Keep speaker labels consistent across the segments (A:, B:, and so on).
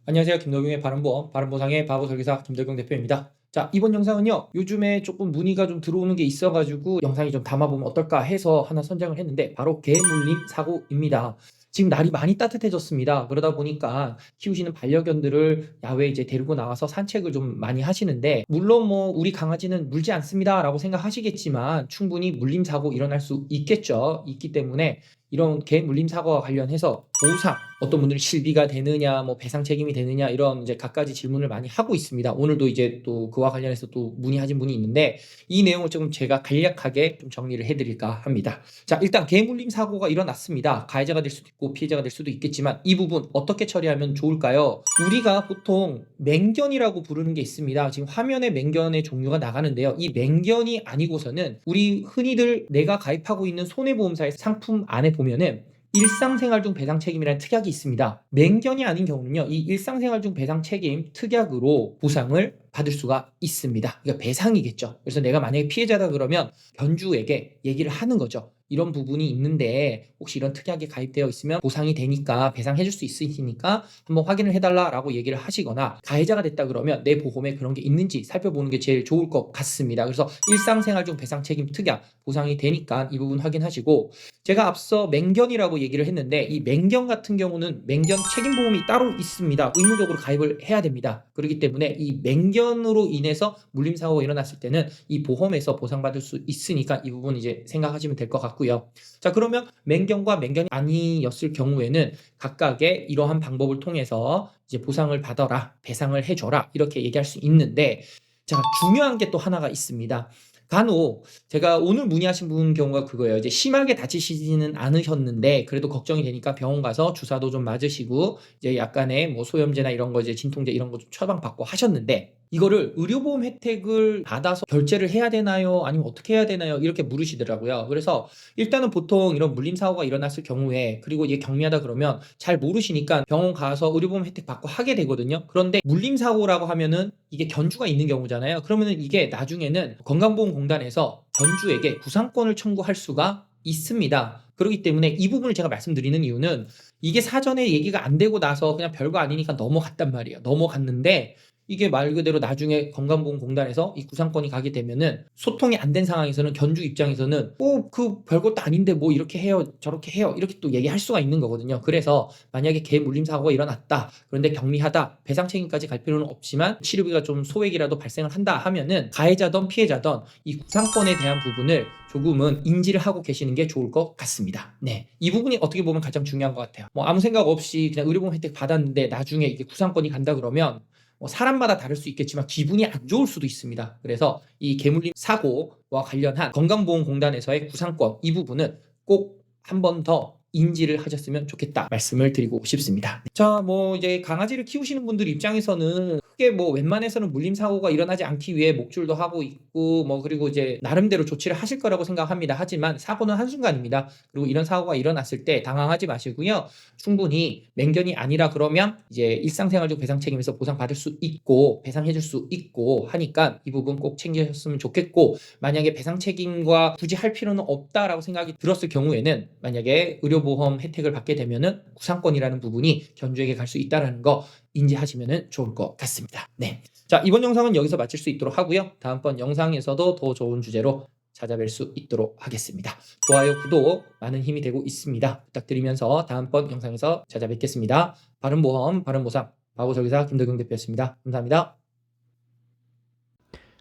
A: 안녕하세요. 김덕용의 바른보험, 바른보상의 바보설계사 김덕용 대표입니다. 자, 이번 영상은요, 요즘에 조금 문의가 좀 들어오는 게 있어가지고 영상이 좀 담아보면 어떨까 해서 하나 선정을 했는데, 바로 개물림 사고입니다. 지금 날이 많이 따뜻해졌습니다. 그러다 보니까 키우시는 반려견들을 야외에 이제 데리고 나와서 산책을 좀 많이 하시는데, 물론 뭐 우리 강아지는 물지 않습니다 라고 생각하시겠지만 충분히 물림 사고 일어날 수 있겠죠. 있기 때문에 이런 개 물림 사고와 관련해서 보상, 어떤 분들이 실비가 되느냐, 뭐 배상 책임이 되느냐, 이런 이제 갖가지 질문을 많이 하고 있습니다. 오늘도 이제 또 그와 관련해서 또 문의하신 분이 있는데, 이 내용을 좀 제가 간략하게 좀 정리를 해드릴까 합니다. 자, 일단 개 물림 사고가 일어났습니다. 가해자가 될 수도 있고 피해자가 될 수도 있겠지만, 이 부분 어떻게 처리하면 좋을까요? 우리가 보통 맹견이라고 부르는 게 있습니다. 지금 화면에 맹견의 종류가 나가는데요. 이 맹견이 아니고서는 우리 흔히들 내가 가입하고 있는 손해보험사의 상품 안에 보면은 일상생활 중 배상 책임이라는 특약이 있습니다. 맹견이 아닌 경우는요, 이 일상생활 중 배상 책임 특약으로 보상을 받을 수가 있습니다. 그러니까 배상이겠죠. 그래서 내가 만약에 피해자다 그러면 견주에게 얘기를 하는 거죠. 이런 부분이 있는데 혹시 이런 특약에 가입되어 있으면 보상이 되니까 배상해 줄 수 있으니까 한번 확인을 해달라라고 얘기를 하시거나, 가해자가 됐다 그러면 내 보험에 그런 게 있는지 살펴보는 게 제일 좋을 것 같습니다. 그래서 일상생활 중 배상 책임 특약 보상이 되니까 이 부분 확인하시고, 제가 앞서 맹견이라고 얘기를 했는데, 이 맹견 같은 경우는 맹견 책임보험이 따로 있습니다. 의무적으로 가입을 해야 됩니다. 그렇기 때문에 이 맹견으로 인해서 물림사고가 일어났을 때는 이 보험에서 보상받을 수 있으니까 이 부분 이제 생각하시면 될 것 같고요. 자, 그러면 맹견과 맹견이 아니었을 경우에는 각각의 이러한 방법을 통해서 이제 보상을 받아라, 배상을 해줘라, 이렇게 얘기할 수 있는데, 자, 중요한 게 또 하나가 있습니다. 간혹 제가 오늘 문의하신 분 경우가 그거예요. 이제 심하게 다치시지는 않으셨는데 그래도 걱정이 되니까 병원 가서 주사도 좀 맞으시고 이제 약간의 뭐 소염제나 이런 거, 이제 진통제 이런 거 좀 처방받고 하셨는데, 이거를 의료보험 혜택을 받아서 결제를 해야 되나요? 아니면 어떻게 해야 되나요? 이렇게 물으시더라고요. 그래서 일단은 보통 이런 물림사고가 일어났을 경우에, 그리고 이게 경미하다 그러면 잘 모르시니까 병원 가서 의료보험 혜택 받고 하게 되거든요. 그런데 물림사고라고 하면은 이게 견주가 있는 경우잖아요. 그러면은 이게 나중에는 건강보험공단에서 견주에게 구상권을 청구할 수가 있습니다. 그렇기 때문에 이 부분을 제가 말씀드리는 이유는, 이게 사전에 얘기가 안 되고 나서 그냥 별거 아니니까 넘어갔단 말이에요. 넘어갔는데 이게 말 그대로 나중에 건강보험공단에서 이 구상권이 가게 되면은, 소통이 안 된 상황에서는 견주 입장에서는 그 별것도 아닌데 뭐 이렇게 해요 저렇게 해요 이렇게 또 얘기할 수가 있는 거거든요. 그래서 만약에 개 물림 사고가 일어났다, 그런데 경미하다, 배상 책임까지 갈 필요는 없지만 치료비가 좀 소액이라도 발생을 한다 하면은, 가해자든 피해자든 이 구상권에 대한 부분을 조금은 인지를 하고 계시는 게 좋을 것 같습니다. 네, 이 부분이 어떻게 보면 가장 중요한 것 같아요. 뭐 아무 생각 없이 그냥 의료보험 혜택 받았는데 나중에 이게 구상권이 간다 그러면 사람마다 다를 수 있겠지만 기분이 안 좋을 수도 있습니다. 그래서 이 개물림 사고와 관련한 건강보험공단에서의 구상권, 이 부분은 꼭 한 번 더 인지를 하셨으면 좋겠다 말씀을 드리고 싶습니다. 자, 뭐 이제 강아지를 키우시는 분들 입장에서는 크게 뭐 웬만해서는 물림 사고가 일어나지 않기 위해 목줄도 하고 있고, 뭐 그리고 이제 나름대로 조치를 하실 거라고 생각합니다. 하지만 사고는 한순간입니다. 그리고 이런 사고가 일어났을 때 당황하지 마시고요. 충분히 맹견이 아니라 그러면 이제 일상생활 중 배상 책임에서 보상받을 수 있고 배상해 줄 수 있고 하니까 이 부분 꼭 챙기셨으면 좋겠고, 만약에 배상 책임과 굳이 할 필요는 없다라고 생각이 들었을 경우에는, 만약에 의료보험 혜택을 받게 되면은 구상권이라는 부분이 견주에게 갈 수 있다는 거 인지하시면 좋을 것 같습니다. 네. 자, 이번 영상은 여기서 마칠 수 있도록 하고요. 다음번 영상에서도 더 좋은 주제로 찾아뵐 수 있도록 하겠습니다. 좋아요, 구독 많은 힘이 되고 있습니다. 부탁드리면서 다음번 영상에서 찾아뵙겠습니다. 바른보험, 바른보상, 바보설계사 김덕용 대표였습니다. 감사합니다.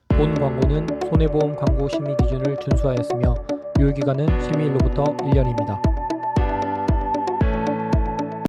A: 본 광고는 손해보험 광고 심의 기준을 준수하였으며 유효기간은 심의일로부터 1년입니다.